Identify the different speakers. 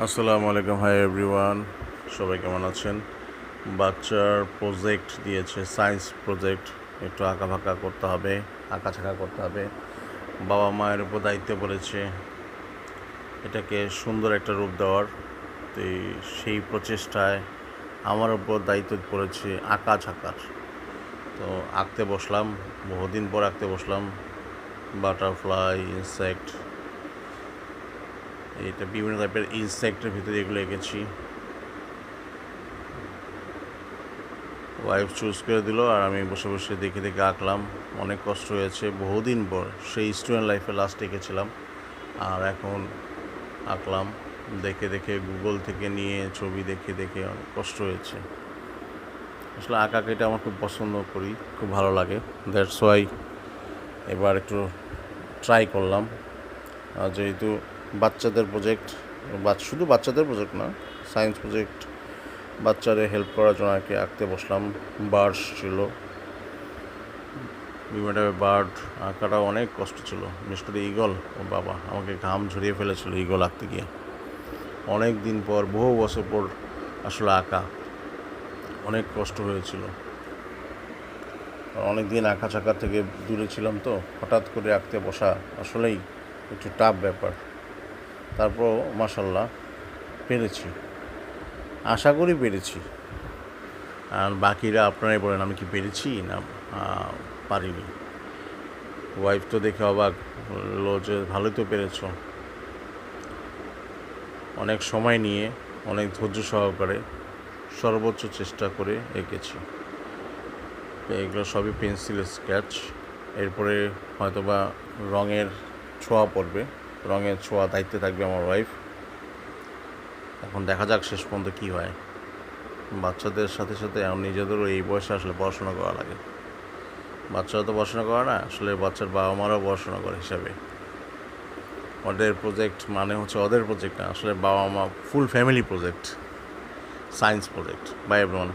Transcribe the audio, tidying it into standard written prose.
Speaker 1: আসসালামু আলাইকুম, hi everyone. সবাই কেমন আছেন? বাচ্চার প্রজেক্ট দিয়েছে, সায়েন্স প্রজেক্ট। একটু আঁকাবাঁকা করতে হবে, আঁকাঝাঁকা করতে হবে। বাবা মায়ের উপর দায়িত্ব পড়েছে এটাকে সুন্দর একটা রূপ দেওয়ার। তো সেই প্রচেষ্টায় আমার উপর দায়িত্ব পড়েছে আঁকাঝাঁকার। তো আঁকতে বসলাম, বহুদিন পর আঁকতে বসলাম। বাটারফ্লাই, ইনসেক্ট, এটা বিভিন্ন টাইপের ইনসেক্টের ভিতরে এগুলো এঁকেছি। ওয়াইফ চুজ করে দিল আর আমি বসে বসে দেখে দেখে আঁকলাম। অনেক কষ্ট হয়েছে, বহুদিন পর সেই স্টুডেন্ট লাইফে লাস্ট এঁকেছিলাম আর এখন আঁকলাম দেখে দেখে, গুগল থেকে নিয়ে ছবি দেখে দেখে। অনেক কষ্ট হয়েছে আসলে। আঁকাকে আমার খুব পছন্দ করি, খুব ভালো লাগে। দ্যাটস ওয়াই এবার একটু ট্রাই করলাম। যেহেতু বাচ্চাদের প্রজেক্ট, শুধু বাচ্চাদের প্রজেক্ট না, সায়েন্স প্রজেক্ট, বাচ্চাদের হেল্প করার জন্য আর কি আঁকতে বসলাম। বার্ডস ছিল, বিভিন্ন টাইপের বার্ড। আঁকাটা অনেক কষ্ট ছিল, বিশেষ করে ঈগল। ও বাবা, আমাকে ঘাম ঝরিয়ে ফেলেছিল ঈগল আঁকতে গিয়ে। অনেক দিন পর, বহু বছর পর আসলে আঁকা, অনেক কষ্ট হয়েছিল। অনেক দিন আঁকা চাকা থেকে দূরে ছিলাম, তো হঠাৎ করে আঁকতে বসা আসলেই একটু টাফ ব্যাপার। তারপর মাশাল্লাহ পেরেছি, আশা করি পেরেছি। আর বাকিরা আপনারাই বলেন আমি কি পেরেছি না পারিনি। ওয়াইফ তো দেখে অবাক বললো যে ভালোই তো পেরেছ। অনেক সময় নিয়ে, অনেক ধৈর্য সহকারে, সর্বোচ্চ চেষ্টা করে এঁকেছি। এগুলো সবই পেন্সিল স্কেচ। এরপরে হয়তোবা রঙের ছোঁয়া পড়বে, রঙের ছোঁয়া দায়িত্বে থাকবে আমার ওয়াইফ। এখন দেখা যাক শেষ পর্যন্ত কী হয়। বাচ্চাদের সাথে সাথে নিজেদেরও এই বয়সে আসলে পড়াশোনা করা লাগে। বাচ্চারা তো পড়াশোনা করে না, আসলে বাচ্চার বাবা মারাও পড়াশোনা করে হিসাবে। ওদের প্রজেক্ট মানে হচ্ছে ওদের প্রজেক্ট না, আসলে বাবা মা full family project, science project. By everyone.